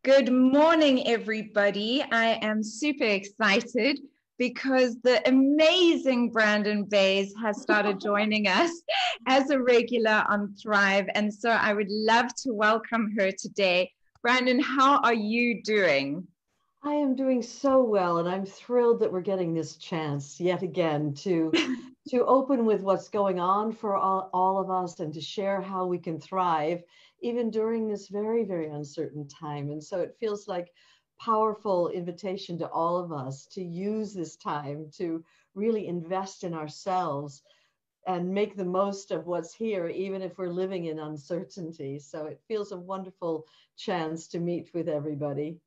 Good morning, everybody. I am super excited because the amazing Brandon Bays has started joining us as a regular on Thrive. And so I would love to welcome her today. Brandon, how are you doing? I am doing so well, and I'm thrilled that we're getting this chance yet again to open with what's going on for all of us and to share how we can thrive even during this very, very uncertain time. And so it feels like powerful invitation to all of us to use this time to really invest in ourselves and make the most of what's here, even if we're living in uncertainty. So it feels a wonderful chance to meet with everybody.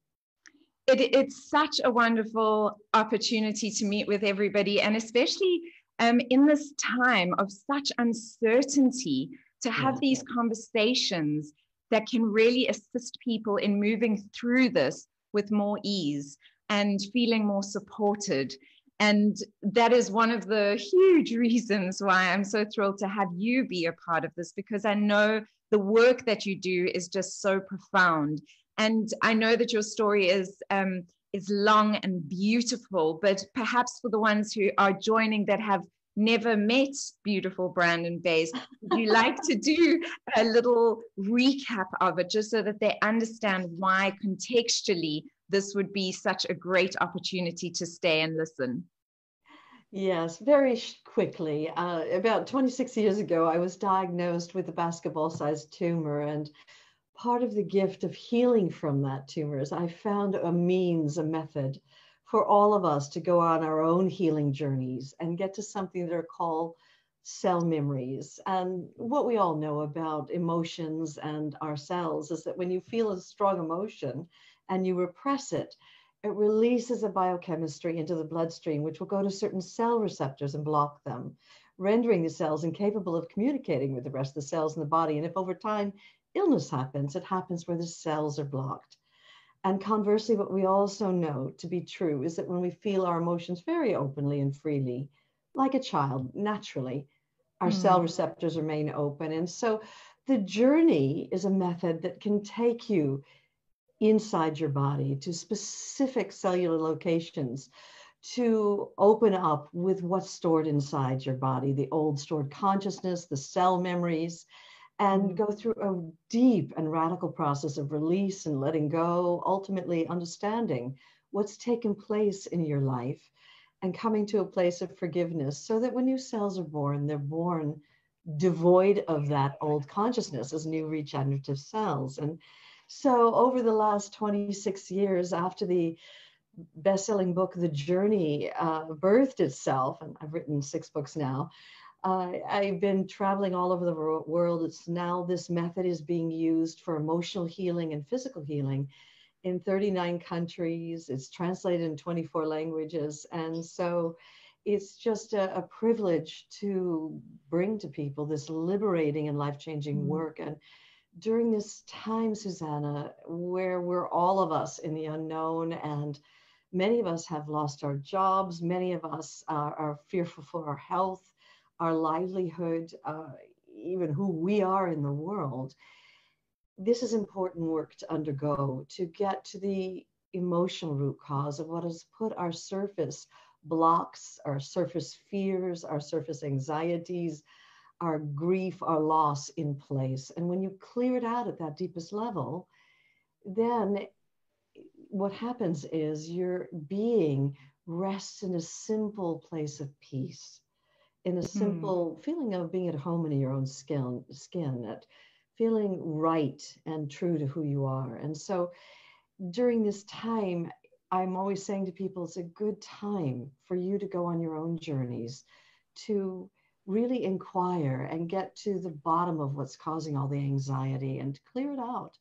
It's such a wonderful opportunity to meet with everybody, and especially in this time of such uncertainty, to have these conversations that can really assist people in moving through this with more ease and feeling more supported. And that is one of the huge reasons why I'm so thrilled to have you be a part of this, because I know the work that you do is just so profound. And I know that your story is long and beautiful, but perhaps for the ones who are joining that have never met beautiful Brandon Bays, would you like to do a little recap of it, just so that they understand why contextually this would be such a great opportunity to stay and listen? Yes, very quickly. About 26 years ago, I was diagnosed with a basketball-sized tumor, and part of the gift of healing from that tumor is I found a method for all of us to go on our own healing journeys and get to something that are called cell memories. And what we all know about emotions and ourselves is that when you feel a strong emotion and you repress it, it releases a biochemistry into the bloodstream, which will go to certain cell receptors and block them, rendering the cells incapable of communicating with the rest of the cells in the body. And if over time illness happens, it happens where the cells are blocked. And conversely, what we also know to be true is that when we feel our emotions very openly and freely, like a child, naturally, our cell receptors remain open. And so the journey is a method that can take you inside your body to specific cellular locations to open up with what's stored inside your body, the old stored consciousness, the cell memories, and go through a deep and radical process of release and letting go, ultimately understanding what's taken place in your life and coming to a place of forgiveness, so that when new cells are born, they're born devoid of that old consciousness as new regenerative cells. And so over the last 26 years, after the best-selling book, The Journey, birthed itself, and I've written 6 books now, I've been traveling all over the world. It's now this method is being used for emotional healing and physical healing in 39 countries. It's translated in 24 languages. And so it's just a privilege to bring to people this liberating and life-changing work. And during this time, Susana, where we're all of us in the unknown, and many of us have lost our jobs, many of us are fearful for our health, our livelihood, even who we are in the world, this is important work to undergo to get to the emotional root cause of what has put our surface blocks, our surface fears, our surface anxieties, our grief, our loss in place. And when you clear it out at that deepest level, then what happens is your being rests in a simple place of peace, in a simple feeling of being at home in your own skin, at feeling right and true to who you are. And so during this time, I'm always saying to people, it's a good time for you to go on your own journeys, to really inquire and get to the bottom of what's causing all the anxiety and clear it out,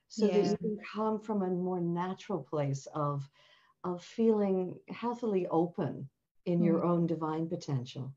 so that you can come from a more natural place of feeling healthily open in your own divine potential.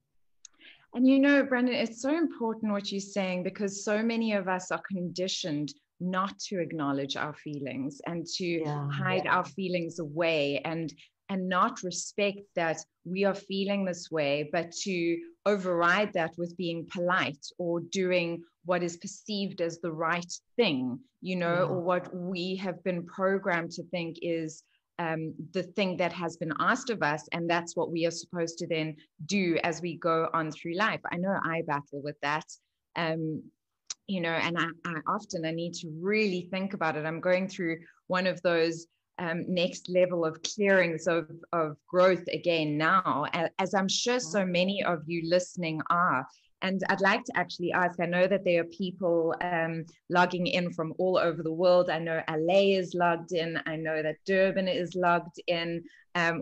And you know, Brandon, it's so important what you're saying, because so many of us are conditioned not to acknowledge our feelings and to hide our feelings away. And and not respect that we are feeling this way, but to override that with being polite or doing what is perceived as the right thing, you know, or what we have been programmed to think is the thing that has been asked of us. And that's what we are supposed to then do as we go on through life. I know I battle with that. You know, and I need to really think about it. I'm going through one of those next level of clearings of growth again now, as I'm sure so many of you listening are. And I'd like to actually ask, I know that there are people logging in from all over the world. I know LA is logged in. I know that Durban is logged in.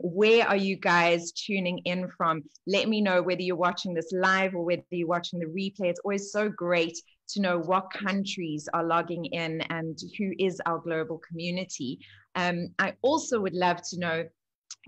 Where are you guys tuning in from? Let me know whether you're watching this live or whether you're watching the replay. It's always so great to know what countries are logging in and who is our global community. I also would love to know,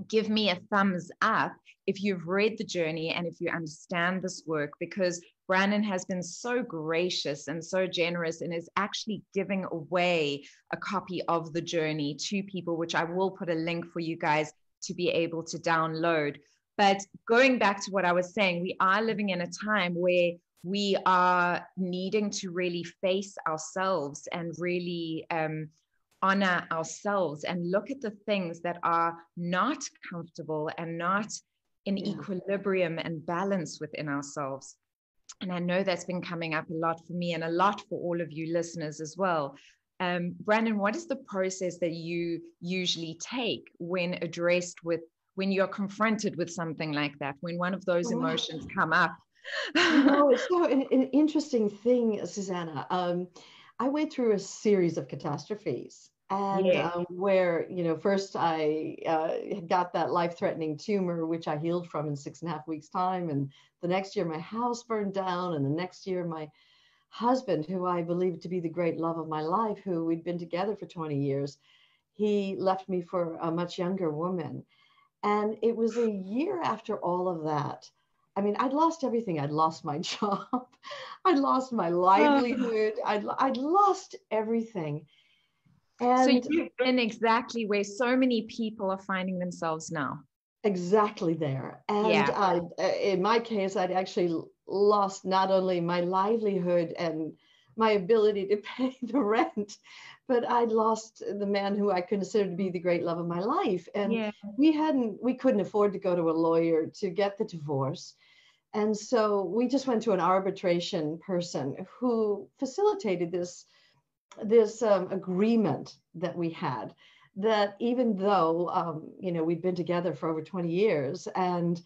give me a thumbs up if you've read the journey and if you understand this work, because Brandon has been so gracious and so generous and is actually giving away a copy of the journey to people, which I will put a link for you guys to be able to download. But going back to what I was saying, we are living in a time where we are needing to really face ourselves and really honor ourselves and look at the things that are not comfortable and not in equilibrium and balance within ourselves. And I know that's been coming up a lot for me and a lot for all of you listeners as well. Brandon, what is the process that you usually take when when you're confronted with something like that, when one of those emotions come up? You know, it's so an interesting thing, Susana. I went through a series of catastrophes. And where, you know, first I got that life-threatening tumor, which I healed from in 6.5 weeks' time. And the next year, my house burned down. And the next year, my husband, who I believed to be the great love of my life, who we'd been together for 20 years, he left me for a much younger woman. And it was a year after all of that. I mean, I'd lost everything. I'd lost my job. I'd lost my livelihood. I'd lost everything. And so you've been exactly where so many people are finding themselves now. Exactly there. And in my case, I'd actually lost not only my livelihood and my ability to pay the rent, but I'd lost the man who I considered to be the great love of my life. And we couldn't afford to go to a lawyer to get the divorce. And so we just went to an arbitration person who facilitated this agreement that we had, that even though you know, we'd been together for over 20 years and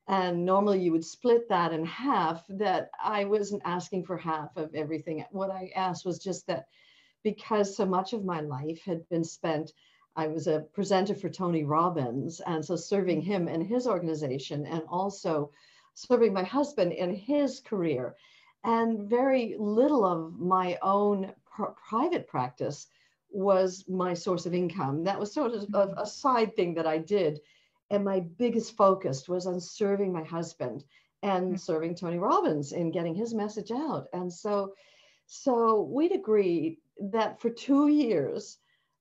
normally you would split that in half, that I wasn't asking for half of everything. What I asked was just that, because so much of my life had been spent, I was a presenter for Tony Robbins, and so serving him and his organization, and also serving my husband in his career, and very little of my own private practice was my source of income. That was sort of a side thing that I did. And my biggest focus was on serving my husband and serving Tony Robbins and getting his message out. And so we'd agreed that for 2 years,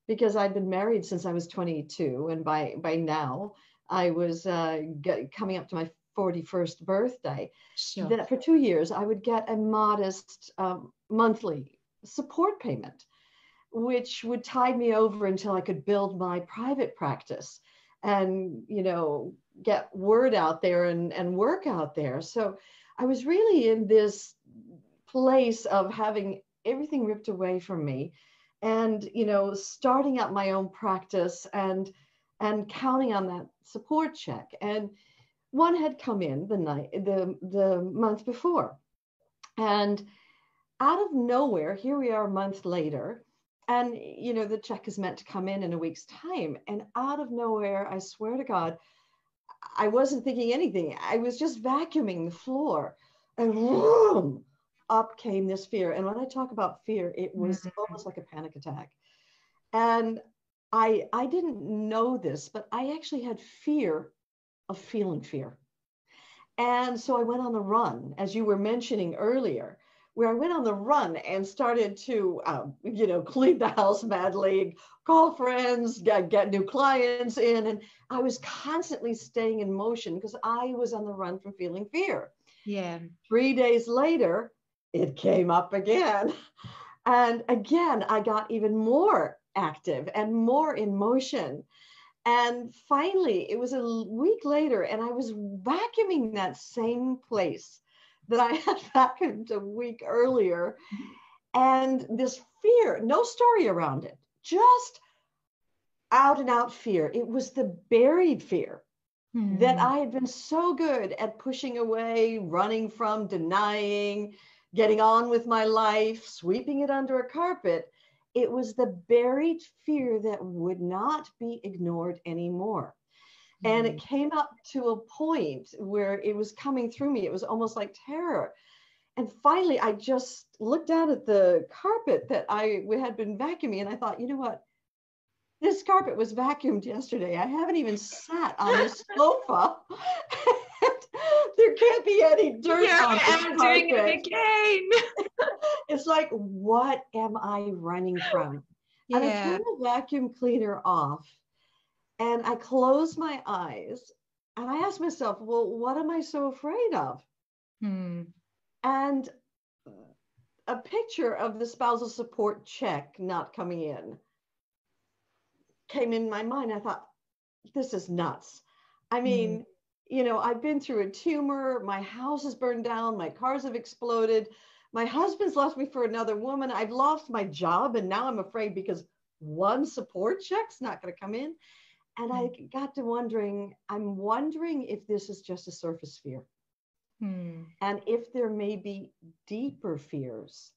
because I'd been married since I was 22, and by now I was coming up to my 41st birthday, that for 2 years I would get a modest monthly support payment, which would tide me over until I could build my private practice and, you know, get word out there and work out there. So I was really in this place of having everything ripped away from me, and, you know, starting up my own practice and counting on that support check. And one had come in the month before, and out of nowhere, here we are a month later, and, you know, the check is meant to come in a week's time. And out of nowhere, I swear to God, I wasn't thinking anything. I was just vacuuming the floor, and boom, up came this fear. And when I talk about fear, it was almost like a panic attack. And I didn't know this, but I actually had fear of feeling fear. And so I went on the run, as you were mentioning earlier, where I went on the run and started to, clean the house madly, call friends, get new clients in. And I was constantly staying in motion because I was on the run from feeling fear. Yeah. 3 days later, it came up again. And again, I got even more active and more in motion. And finally, it was a week later, and I was vacuuming that same place that I had vacuumed a week earlier. And this fear, no story around it, just out and out fear. It was the buried fear that I had been so good at pushing away, running from, denying, getting on with my life, sweeping it under a carpet. It was the buried fear that would not be ignored anymore. And it came up to a point where it was coming through me. It was almost like terror. And finally, I just looked down at the carpet that we had been vacuuming, and I thought, you know what? This carpet was vacuumed yesterday. I haven't even sat on the sofa. There can't be any dirt on this carpet. Doing it again. It's like, what am I running from? Yeah. And I turned the vacuum cleaner off, and I closed my eyes, and I asked myself, well, what am I so afraid of? And a picture of the spousal support check not coming in came in my mind. I thought, this is nuts. I mean, I've been through a tumor. My house is burned down. My cars have exploded. My husband's left me for another woman. I've lost my job. And now I'm afraid because one support check's not going to come in. And I got to I'm wondering if this is just a surface fear. And if there may be deeper fears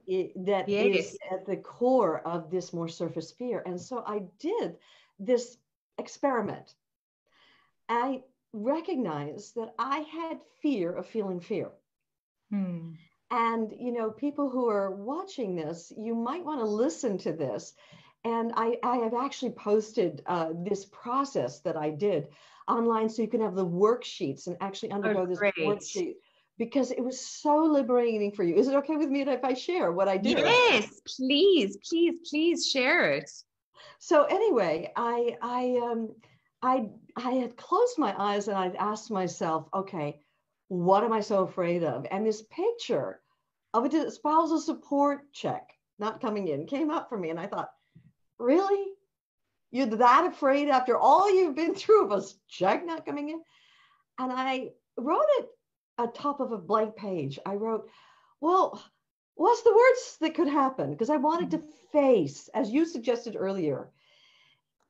that is at the core of this more surface fear. And so I did this experiment. I recognized that I had fear of feeling fear. And, people who are watching this, you might want to listen to this. And I have actually posted this process that I did online, so you can have the worksheets and actually undergo this worksheet, because it was so liberating for you. Is it okay with me if I share what I did? Yes, please share it. So anyway, I had closed my eyes and I'd asked myself, okay, what am I so afraid of? And this picture of a spousal support check not coming in came up for me. And I thought, really? You're that afraid after all you've been through of a check not coming in? And I wrote it at top of a blank page. I wrote, well, what's the worst that could happen? Because I wanted to face, as you suggested earlier,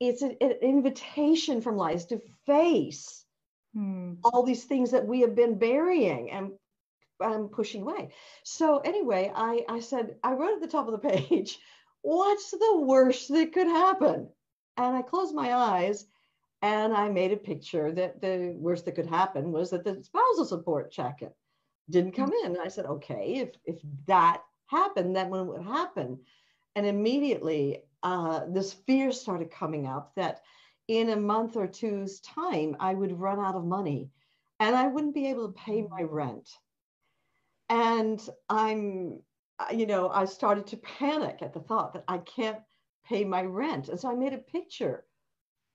it's an invitation from life to face all these things that we have been burying and pushing away. So anyway, I said, I wrote at the top of the page, what's the worst that could happen? And I closed my eyes and I made a picture that the worst that could happen was that the spousal support check didn't come in. And I said, okay, if that happened, then when it would happen? And immediately this fear started coming up that in a month or two's time, I would run out of money and I wouldn't be able to pay my rent. And I started to panic at the thought that I can't pay my rent. And so I made a picture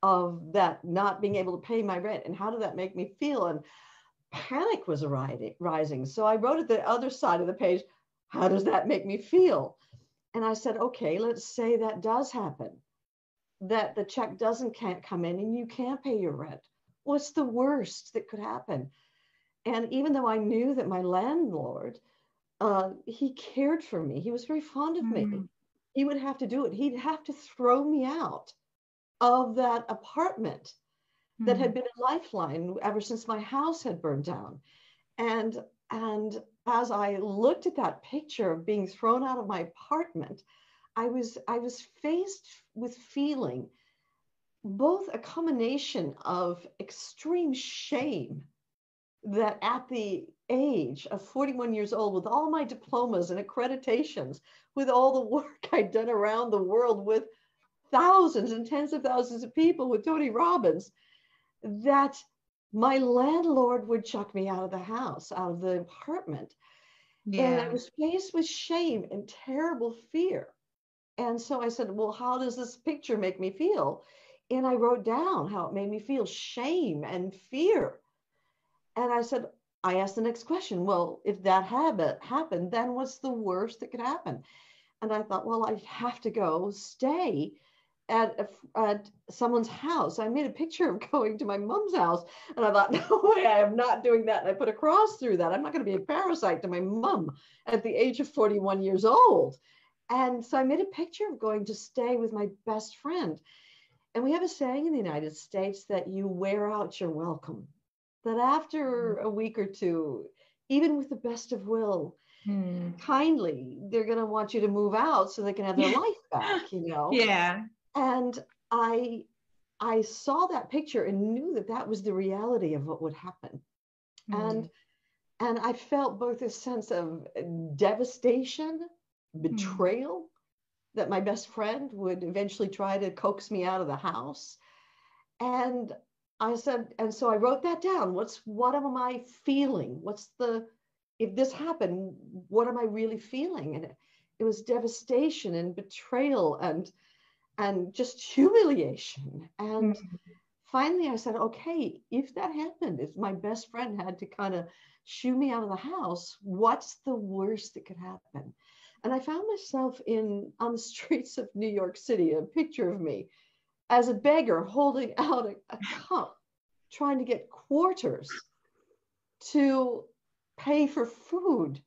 of that not being able to pay my rent. And how did that make me feel? And panic was rising. So I wrote at the other side of the page, how does that make me feel? And I said, okay, let's say that does happen, that the check can't come in and you can't pay your rent. What's the worst that could happen? And even though I knew that my landlord, he cared for me, he was very fond of me, he would have to do it. He'd have to throw me out of that apartment that had been a lifeline ever since my house had burned down. And as I looked at that picture of being thrown out of my apartment, I was faced with feeling both a combination of extreme shame that at the age of 41 years old, with all my diplomas and accreditations, with all the work I'd done around the world with thousands and tens of thousands of people with Tony Robbins, that my landlord would chuck me out of the house, out of the apartment. And I Yeah. was faced with shame and terrible fear. And so I said, well, how does this picture make me feel? And I wrote down how it made me feel, shame and fear. And I asked the next question, well, if that habit happened, then what's the worst that could happen? And I thought, well, I have to go stay at someone's house. I made a picture of going to my mom's house, and I thought, no way, I am not doing that. And I put a cross through that. I'm not going to be a parasite to my mom at the age of 41 years old. And so I made a picture of going to stay with my best friend. And we have a saying in the United States that you wear out your welcome, that after a week or two, even with the best of will, kindly, they're going to want you to move out so they can have their life back, you know? Yeah. And I saw that picture and knew that that was the reality of what would happen. And I felt both a sense of devastation, betrayal, that my best friend would eventually try to coax me out of the house. And I said, and so I wrote that down. What am I feeling? If this happened, what am I really feeling? And it was devastation and betrayal and just humiliation. And finally I said, okay, if that happened, if my best friend had to kind of shoo me out of the house, what's the worst that could happen? And I found myself on the streets of New York City, a picture of me as a beggar holding out a cup, trying to get quarters to pay for food.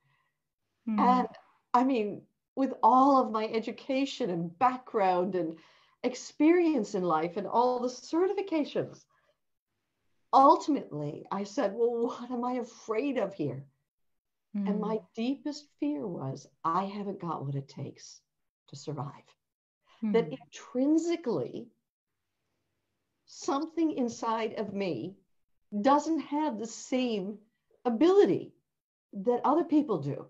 And I mean, with all of my education and background and experience in life and all the certifications, ultimately I said, well, what am I afraid of here? And my deepest fear was, I haven't got what it takes to survive. That intrinsically, something inside of me doesn't have the same ability that other people do.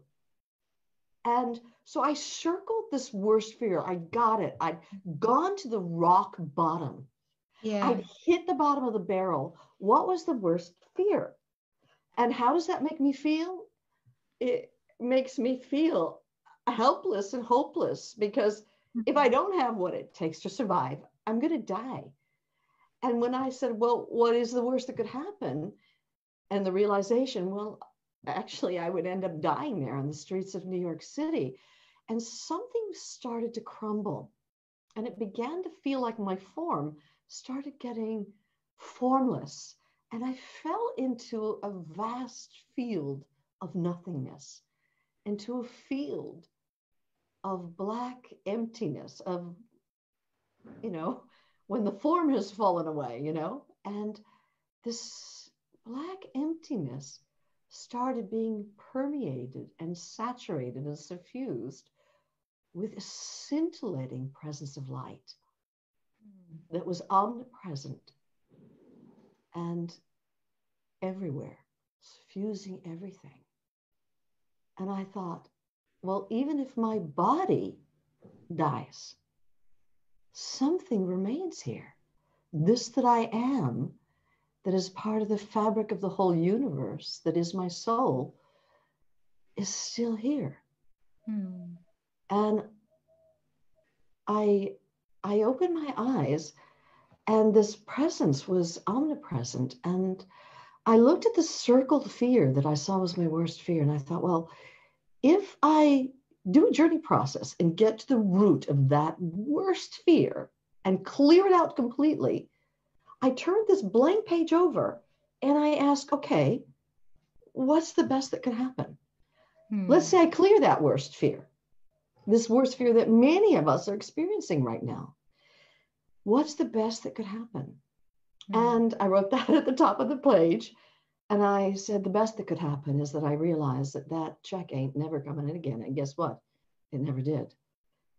And so I circled this worst fear. I got it. I'd gone to the rock bottom. Yeah. I'd hit the bottom of the barrel. What was the worst fear? And how does that make me feel? It makes me feel helpless and hopeless, because if I don't have what it takes to survive, I'm going to die. And when I said, well, what is the worst that could happen? And the realization, well, actually, I would end up dying there on the streets of New York City. And something started to crumble. And it began to feel like my form started getting formless. And I fell into a vast field of nothingness, into a field of black emptiness, of, when the form has fallen away, and this black emptiness started being permeated and saturated and suffused with a scintillating presence of light that was omnipresent and everywhere, suffusing everything. And I thought, well, even if my body dies, something remains here. This that I am, that is part of the fabric of the whole universe, that is my soul, is still here. And I opened my eyes, and this presence was omnipresent. And I looked at the circled fear that I saw was my worst fear. And I thought, well, if I do a journey process and get to the root of that worst fear and clear it out completely, I turned this blank page over and I asked, okay, what's the best that could happen? Let's say I clear that worst fear, this worst fear that many of us are experiencing right now. What's the best that could happen? And I wrote that at the top of the page. And I said, the best that could happen is that I realized that check ain't never coming in again. And guess what? It never did.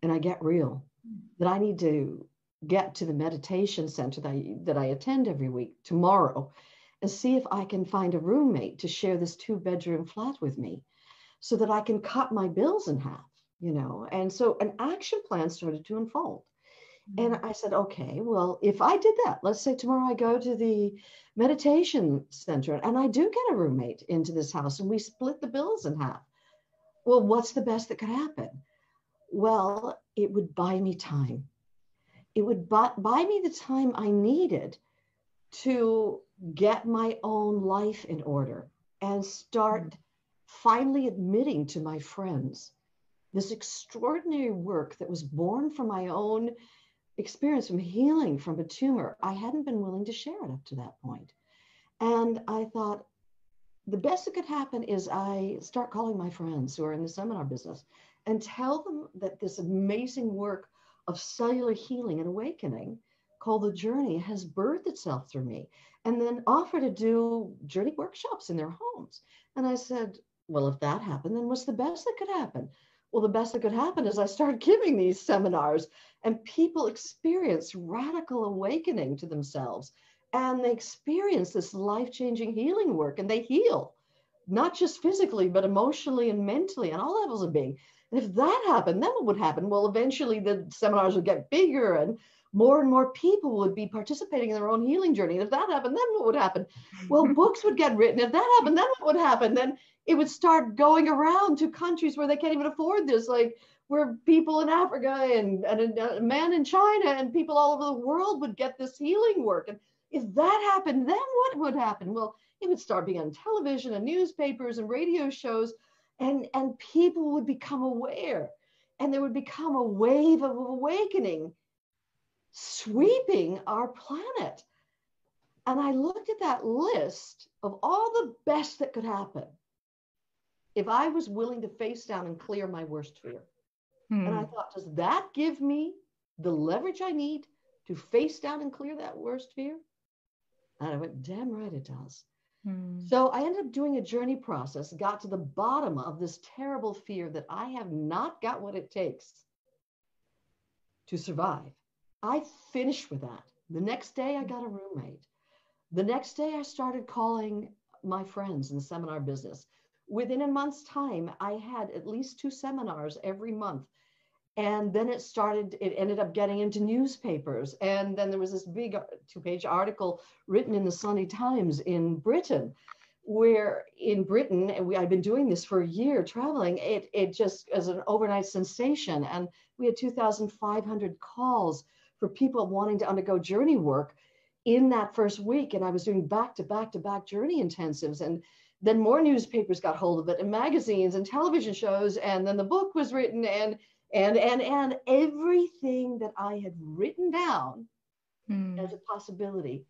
And I get real, that I need to get to the meditation center that I attend every week tomorrow and see if I can find a roommate to share this 2-bedroom flat with me so that I can cut my bills in half, And so an action plan started to unfold. And I said, okay, well, if I did that, let's say tomorrow I go to the meditation center and I do get a roommate into this house and we split the bills in half. well, what's the best that could happen? Well, it would buy me time. It would buy me the time I needed to get my own life in order and start finally admitting to my friends this extraordinary work that was born from my own experience from healing from a tumor. I hadn't been willing to share it up to that point. And I thought the best that could happen is I start calling my friends who are in the seminar business and tell them that this amazing work of cellular healing and awakening called The Journey has birthed itself through me, and then offer to do journey workshops in their homes. And I said, well, if that happened, then what's the best that could happen? Well, the best that could happen is I started giving these seminars and people experience radical awakening to themselves. And they experience this life-changing healing work, and they heal, not just physically, but emotionally and mentally on all levels of being. And if that happened, then what would happen? Well, eventually the seminars would get bigger and more people would be participating in their own healing journey. And if that happened, then what would happen? Well, books would get written. If that happened, then what would happen? Then it would start going around to countries where they can't even afford this, like where people in Africa and a man in China and people all over the world would get this healing work. And if that happened, then what would happen? Well, it would start being on television and newspapers and radio shows, and people would become aware, and there would become a wave of awakening sweeping our planet. And I looked at that list of all the best that could happen if I was willing to face down and clear my worst fear. And I thought, does that give me the leverage I need to face down and clear that worst fear? And I went, damn right it does. So I ended up doing a journey process, got to the bottom of this terrible fear that I have not got what it takes to survive. I finished with that. The next day I got a roommate. The next day I started calling my friends in the seminar business. Within a month's time, I had at least 2 seminars every month. And then it ended up getting into newspapers. And then there was this big 2-page article written in the Sunday Times in Britain, where in Britain, and I've been doing this for a year, traveling, it just as an overnight sensation. And we had 2,500 calls for people wanting to undergo journey work in that first week. And I was doing back-to-back journey intensives. And then more newspapers got hold of it, and magazines and television shows. And then the book was written, and everything that I had written down as a possibility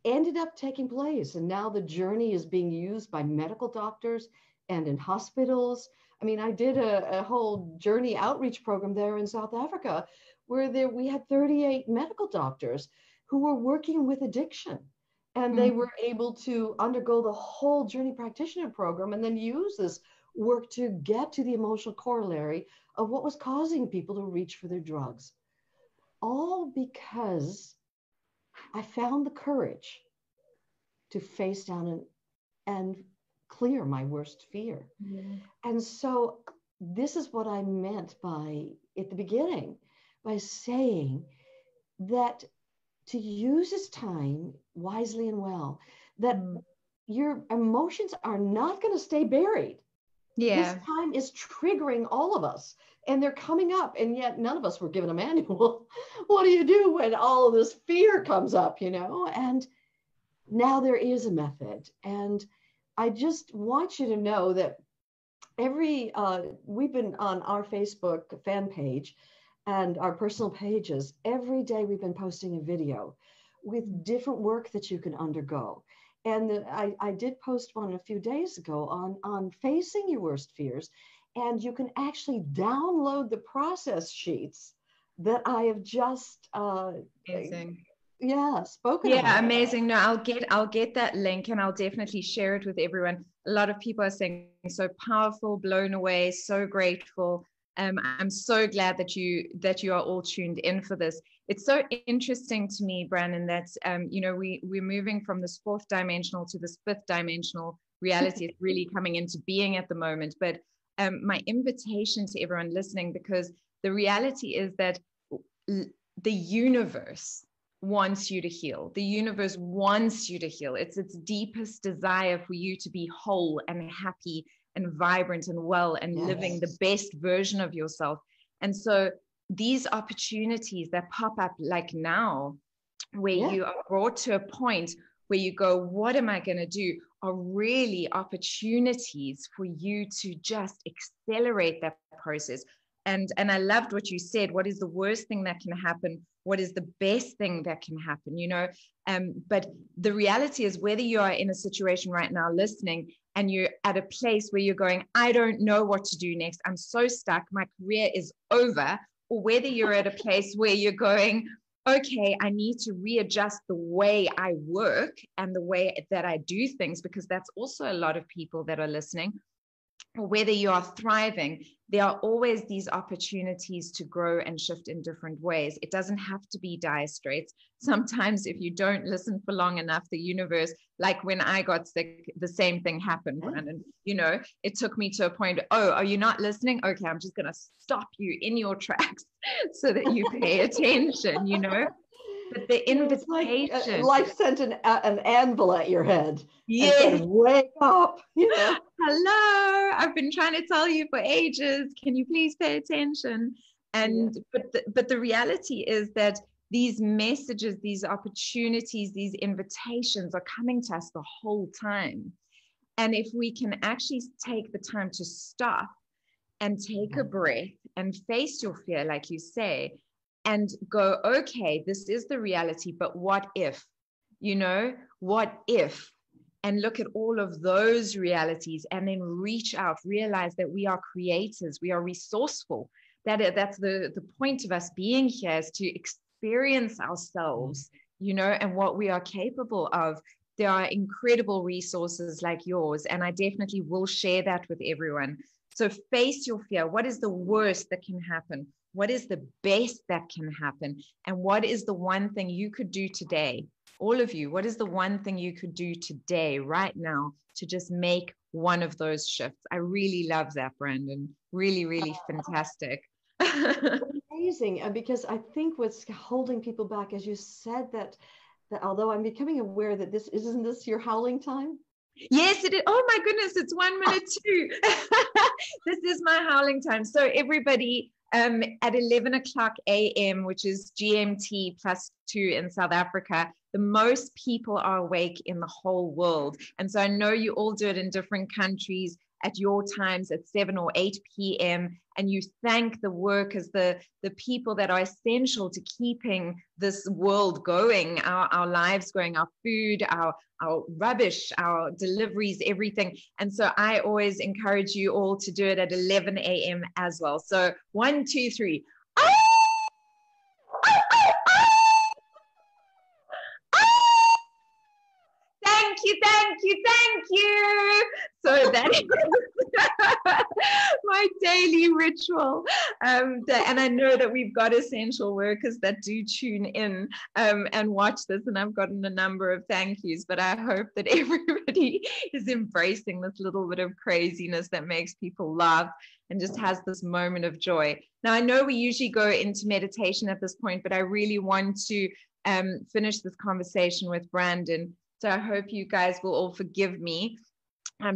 ended up taking place. And now the journey is being used by medical doctors and in hospitals. I mean, I did a whole journey outreach program there in South Africa, where we had 38 medical doctors who were working with addiction. And they were able to undergo the whole journey practitioner program and then use this work to get to the emotional corollary of what was causing people to reach for their drugs. All because I found the courage to face down and clear my worst fear. And so this is what I meant by, at the beginning, by saying that to use this time wisely and well, that your emotions are not going to stay buried. This time is triggering all of us, and they're coming up, and yet none of us were given a manual. What do you do when all of this fear comes up, you know? And now there is a method. And I just want you to know that we've been on our Facebook fan page and our personal pages. Every day we've been posting a video with different work that you can undergo. And I did post one a few days ago on facing your worst fears. And you can actually download the process sheets that I have just spoken about. Amazing. No, I'll get that link, and I'll definitely share it with everyone. A lot of people are saying so powerful, blown away, so grateful. I'm so glad that you are all tuned in for this. It's so interesting to me, Brandon, that we're moving from this 4th dimensional to this 5th dimensional reality. It's really coming into being at the moment. But my invitation to everyone listening, because the reality is that the universe wants you to heal. The universe wants you to heal. It's its deepest desire for you to be whole and happy and vibrant and well and living the best version of yourself. And so these opportunities that pop up like now, where you are brought to a point where you go, what am I going to do, are really opportunities for you to just accelerate that process. And I loved what you said. What is the worst thing that can happen? What is the best thing that can happen? You know, but the reality is, whether you are in a situation right now listening and you're at a place where you're going, I don't know what to do next, I'm so stuck, my career is over, or whether you're at a place where you're going, okay, I need to readjust the way I work and the way that I do things, because that's also a lot of people that are listening. Or whether you are thriving, there are always these opportunities to grow and shift in different ways. It doesn't have to be dire straits. Sometimes if you don't listen for long enough, the universe, like when I got sick, the same thing happened, Brandon. You know, it took me to a point, oh, are you not listening? Okay, I'm just going to stop you in your tracks so that you pay attention, you know. But the invitation, it's like life sent an anvil at your head. Yeah. And said, wake up. You know? Hello, I've been trying to tell you for ages. Can you please pay attention? And but the reality is that these messages, these opportunities, these invitations are coming to us the whole time. And if we can actually take the time to stop and take a breath and face your fear, like you say, and go, okay, this is the reality, but what if? You know, what if? And look at all of those realities, and then reach out, realize that we are creators, we are resourceful. That's the point of us being here, is to experience ourselves, you know, and what we are capable of. There are incredible resources like yours, and I definitely will share that with everyone. So face your fear. What is the worst that can happen? What is the best that can happen? And what is the one thing you could do today? All of you, what is the one thing you could do today, right now, to just make one of those shifts? I really love that, Brandon. Really, really fantastic. Amazing. Because I think what's holding people back, as you said, that although I'm becoming aware that isn't this your howling time? Yes, it is. Oh my goodness, it's 1 minute too. This is my howling time. So everybody, at 11 o'clock a.m., which is GMT +2 in South Africa, the most people are awake in the whole world. And so I know you all do it in different countries at your times at 7 or 8 p.m. And you thank the workers, the people that are essential to keeping this world going, our lives going, our food, our rubbish, our deliveries, everything. And so I always encourage you all to do it at 11 a.m. as well. So 1, 2, 3. Thank you, thank you, thank you. So that is my daily ritual. And I know that we've got essential workers that do tune in and watch this, and I've gotten a number of thank yous, but I hope that everybody is embracing this little bit of craziness that makes people laugh and just has this moment of joy. Now, I know we usually go into meditation at this point, but I really want to finish this conversation with Brandon. So I hope you guys will all forgive me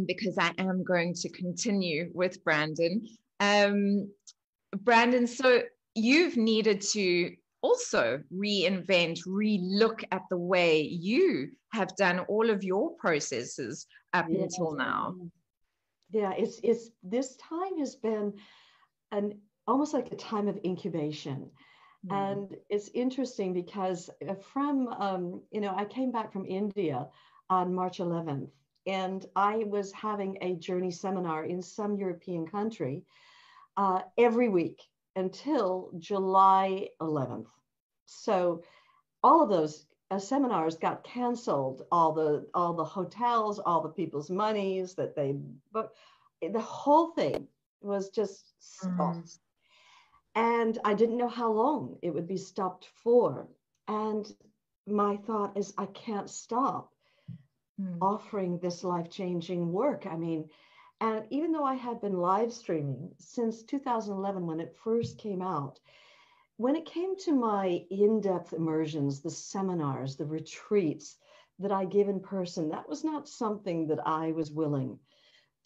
because I am going to continue with Brandon. Brandon, so you've needed to also reinvent, re-look at the way you have done all of your processes up until now. Yeah, it's this time has been almost like a time of incubation. And it's interesting because from, I came back from India on March 11th, and I was having a journey seminar in some European country every week until July 11th. So all of those seminars got canceled, all the hotels, all the people's monies that they booked, the whole thing was just stopped. And I didn't know how long it would be stopped for. And my thought is, I can't stop offering this life-changing work. I mean, and even though I had been live streaming since 2011, when it first came out, when it came to my in-depth immersions, the seminars, the retreats that I give in person, that was not something that I was willing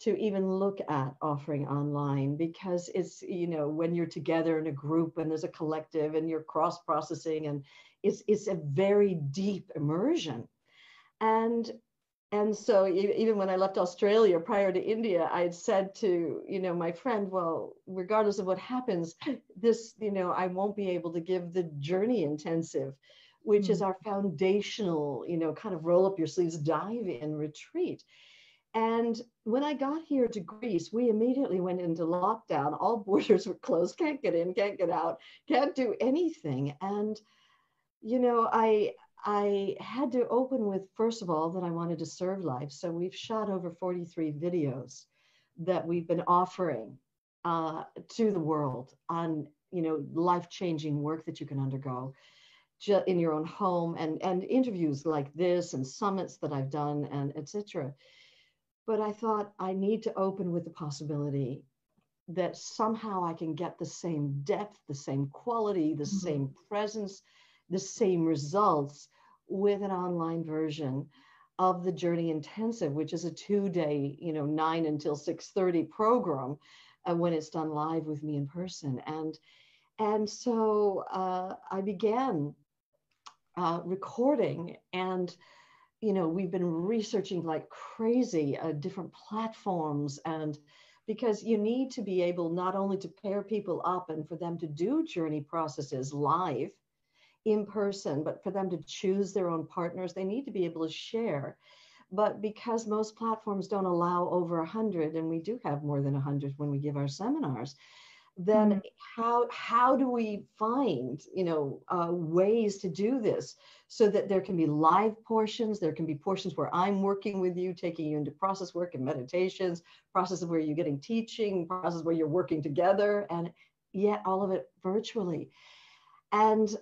to even look at offering online, because it's, you know, when you're together in a group and there's a collective and you're cross processing, and it's a very deep immersion. And so even when I left Australia prior to India, I had said to, you know, my friend, well, regardless of what happens, this, you know, I won't be able to give the journey intensive, which is our foundational, you know, kind of roll up your sleeves, dive in retreat. And when I got here to Greece, we immediately went into lockdown. All borders were closed, can't get in, can't get out, can't do anything. And, you know, I had to open with, first of all, that I wanted to serve life. So we've shot over 43 videos that we've been offering to the world on, you know, life-changing work that you can undergo in your own home, and interviews like this and summits that I've done, and etc. But I thought I need to open with the possibility that somehow I can get the same depth, the same quality, the same presence, the same results with an online version of the Journey Intensive, which is a 2-day, you know, 9 until 6:30 program when it's done live with me in person. And so I began recording, and you know, we've been researching like crazy different platforms, and because you need to be able not only to pair people up and for them to do journey processes live in person, but for them to choose their own partners, they need to be able to share. But because most platforms don't allow over 100, and we do have more than 100 when we give our seminars, then how do we find, you know, ways to do this so that there can be live portions, there can be portions where I'm working with you, taking you into process work and meditations, processes where you're getting teaching, processes where you're working together, and yet all of it virtually. And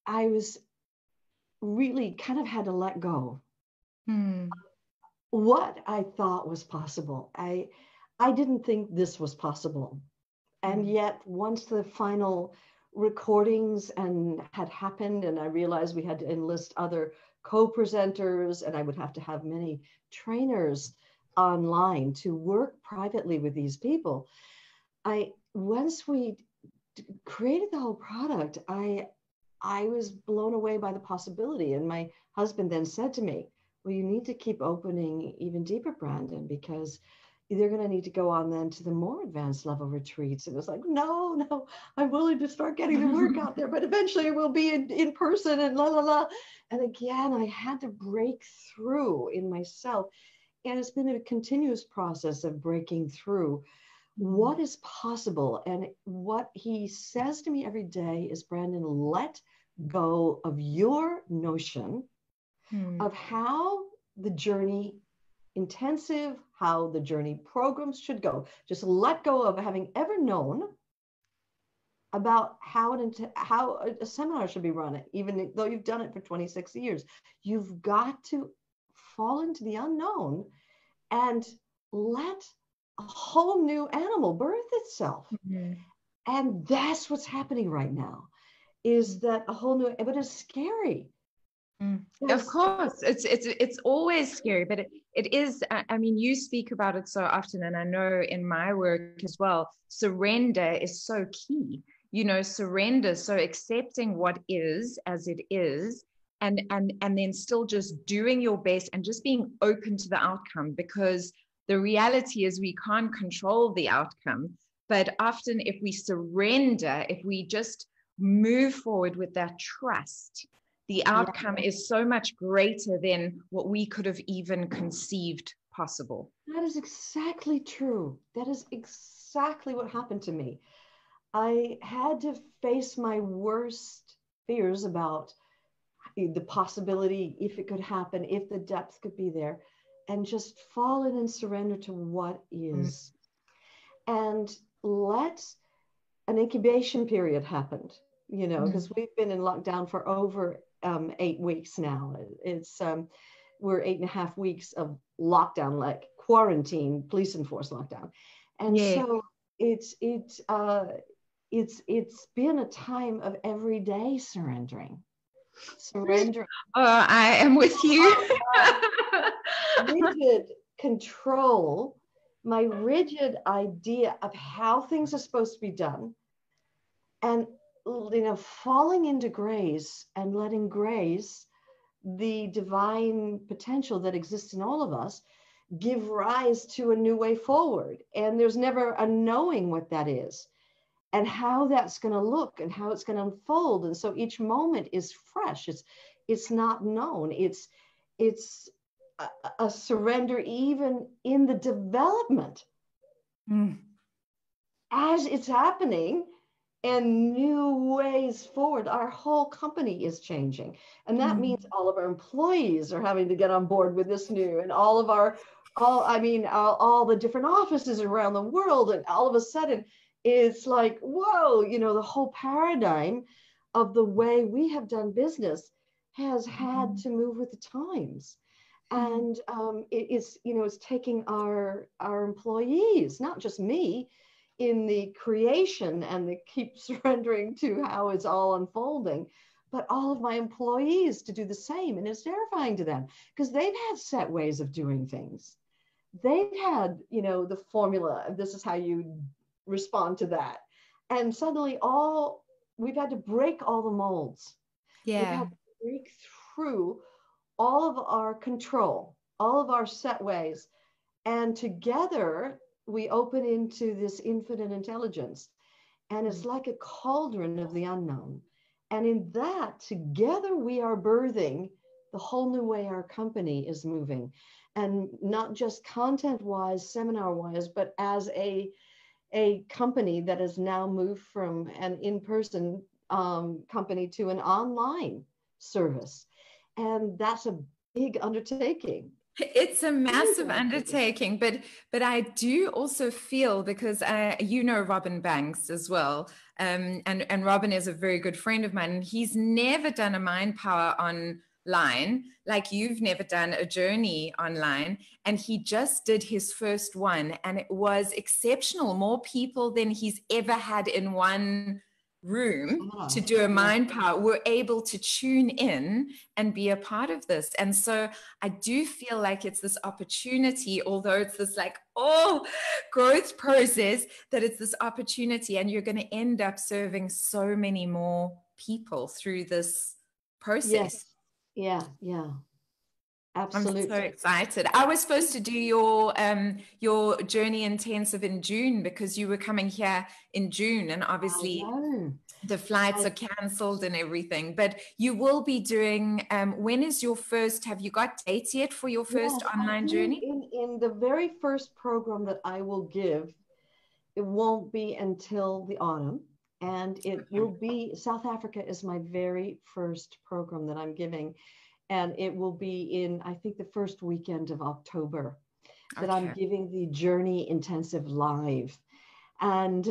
I was really kind of had to let go what I thought was possible. I didn't think this was possible. And yet, once the final recordings had happened, and I realized we had to enlist other co-presenters, and I would have to have many trainers online to work privately with these people. Once we created the whole product, I was blown away by the possibility. And my husband then said to me, well, you need to keep opening even deeper, Brandon, because they're going to need to go on then to the more advanced level retreats. And it was like, no, I'm willing to start getting the work out there, but eventually it will be in person and la, la, la. And again, I had to break through in myself. And it's been a continuous process of breaking through what is possible. And what he says to me every day is, Brandon, let go of your notion of how the journey intensive, how the journey programs should go. Just let go of having ever known about how a seminar should be run, even though you've done it for 26 years. You've got to fall into the unknown and let a whole new animal birth itself. And that's what's happening right now, is that a whole new, but it's scary. Of course, it's always scary, but it is. I mean, you speak about it so often, and I know in my work as well, surrender is so key. You know, surrender, so accepting what is as it is, and then still just doing your best and just being open to the outcome, because the reality is we can't control the outcome. But often, if we surrender, if we just move forward with that trust, the outcome is so much greater than what we could have even conceived possible. That is exactly true. That is exactly what happened to me. I had to face my worst fears about the possibility, if it could happen, if the depth could be there, and just fall in and surrender to what is. And let an incubation period happen, you know, because we've been in lockdown for over 8 weeks now. It's we're 8.5 weeks of lockdown, like quarantine, police enforced lockdown, and so it's been a time of everyday surrendering. Oh, I am with you. Rigid control my rigid idea of how things are supposed to be done, and falling into grace and letting grace, the divine potential that exists in all of us, give rise to a new way forward. And there's never a knowing what that is and how that's going to look and how it's going to unfold. And so each moment is fresh. It's not known. It's a surrender even in the development as it's happening, and new ways forward. Our whole company is changing. And that means all of our employees are having to get on board with this new, and all the different offices around the world. And all of a sudden it's like, whoa, the whole paradigm of the way we have done business has had to move with the times. And it's taking our employees, not just me, in the creation and the keep surrendering to how it's all unfolding, but all of my employees to do the same. And it's terrifying to them because they've had set ways of doing things. They've had, the formula, this is how you respond to that. And suddenly we've had to break all the molds. Yeah. We've had to break through all of our control, all of our set ways. And together we open into this infinite intelligence. And it's like a cauldron of the unknown. And in that, together we are birthing the whole new way our company is moving. And not just content-wise, seminar-wise, but as a company that has now moved from an in-person company to an online service. And that's a big undertaking. It's a massive undertaking, but I do also feel, because Robin Banks as well, and Robin is a very good friend of mine, and he's never done a mind power online, like you've never done a journey online, and he just did his first one, and it was exceptional. More people than he's ever had in one room to do a mind power were able to tune in and be a part of this. And so I do feel like it's this opportunity, although it's this growth process, that it's this opportunity, and you're going to end up serving so many more people through this process. Yes. Yeah. Absolutely. I'm so excited. I was supposed to do your journey intensive in June, because you were coming here in June, and obviously the flights are cancelled and everything. But you will be doing, when is your first, have you got dates yet for your first online journey? In the very first program that I will give, it won't be until the autumn. And it will be, South Africa is my very first program that I'm giving. And it will be in, I think, the first weekend of October that I'm giving the Journey Intensive live. And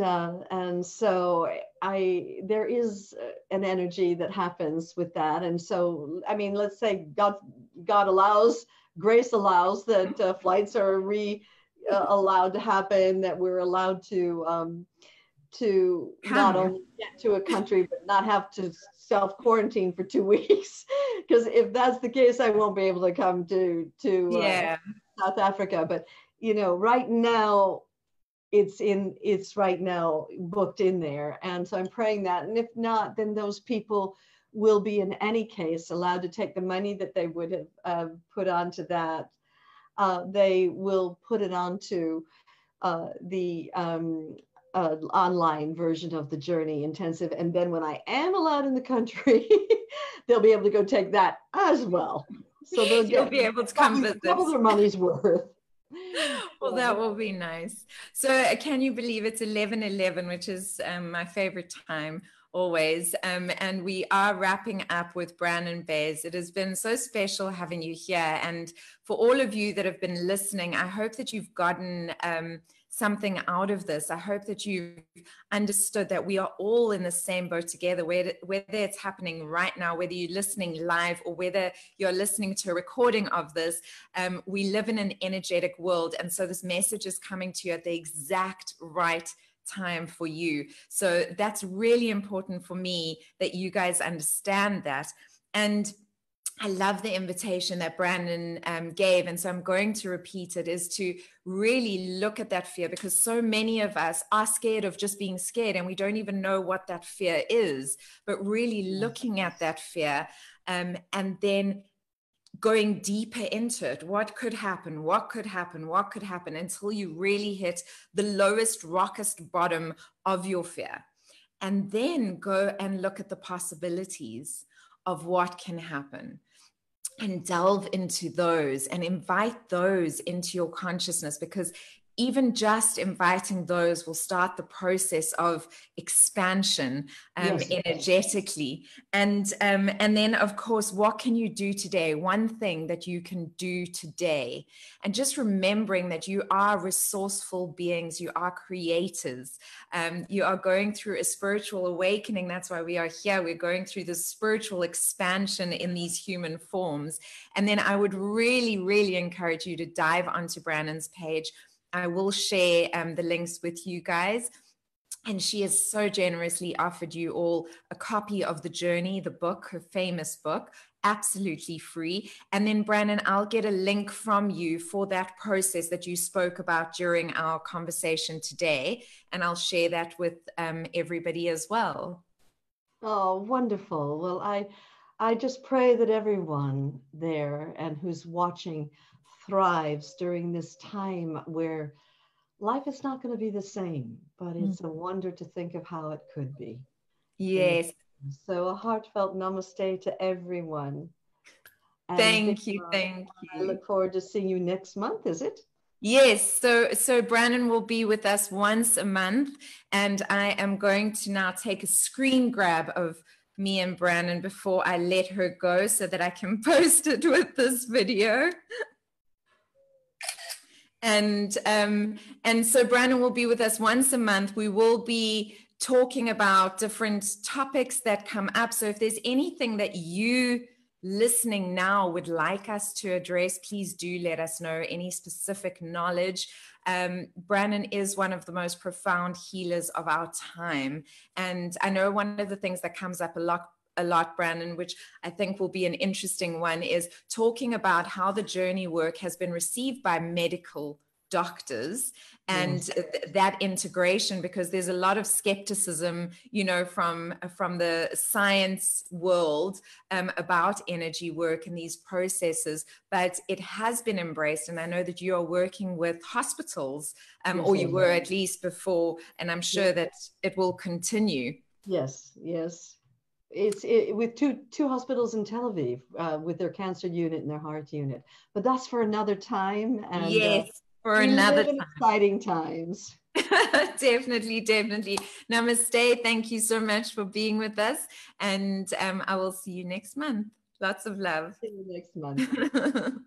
so there is an energy that happens with that. And so, I mean, let's say God allows, grace allows that flights are allowed to happen, that we're allowed to not only get to a country, but not have to self-quarantine for 2 weeks. Because if that's the case, I won't be able to come to South Africa. But, right now, it's right now booked in there. And so I'm praying that. And if not, then those people will be in any case allowed to take the money that they would have put onto that. They will put it onto the online version of the Journey Intensive. And then when I am allowed in the country, they'll be able to go take that as well. So they'll be able to come visit. Double their money's worth. Well, that will be nice. So can you believe it's 11:11, which is my favorite time always. And we are wrapping up with Bran and Bez. It has been so special having you here. And for all of you that have been listening, I hope that you've gotten something out of this. I hope that you've understood that we are all in the same boat together, whether it's happening right now, whether you're listening live or whether you're listening to a recording of this. We live in an energetic world. And so this message is coming to you at the exact right time for you. So that's really important for me, that you guys understand that. And I love the invitation that Brandon gave. And so I'm going to repeat it, is to really look at that fear, because so many of us are scared of just being scared and we don't even know what that fear is, but really looking at that fear and then going deeper into it. What could happen? What could happen? What could happen? Until you really hit the lowest, rockest bottom of your fear. And then go and look at the possibilities of what can happen, and delve into those and invite those into your consciousness, because even just inviting those will start the process of expansion energetically. And then, of course, what can you do today? One thing that you can do today, and just remembering that you are resourceful beings, you are creators, you are going through a spiritual awakening. That's why we are here. We're going through this spiritual expansion in these human forms. And then I would really, really encourage you to dive onto Brandon's page. I will share the links with you guys. And she has so generously offered you all a copy of The Journey, the book, her famous book, absolutely free. And then, Brandon, I'll get a link from you for that process that you spoke about during our conversation today. And I'll share that with everybody as well. Oh, wonderful. Well, I just pray that everyone there and who's watching thrives during this time where life is not going to be the same, but it's a wonder to think of how it could be. Yes. So a heartfelt namaste to everyone. And thank you. I look forward to seeing you next month, is it? Yes, so Brandon will be with us once a month, and I am going to now take a screen grab of me and Brandon before I let her go so that I can post it with this video. And so Brandon will be with us once a month. We will be talking about different topics that come up. So if there's anything that you listening now would like us to address, please do let us know. Any specific knowledge. Brandon is one of the most profound healers of our time. And I know one of the things that comes up a lot, Brandon, which I think will be an interesting one, is talking about how the journey work has been received by medical doctors and that integration, because there's a lot of skepticism, from the science world about energy work and these processes, but it has been embraced. And I know that you are working with hospitals, or you were at least before, and I'm sure that it will continue. Yes. It's with two hospitals in Tel Aviv with their cancer unit and their heart unit, but that's for another time. And yes, for another time. Exciting times. Definitely. Namaste. Thank you so much for being with us, and I will see you next month. Lots of love. See you next month.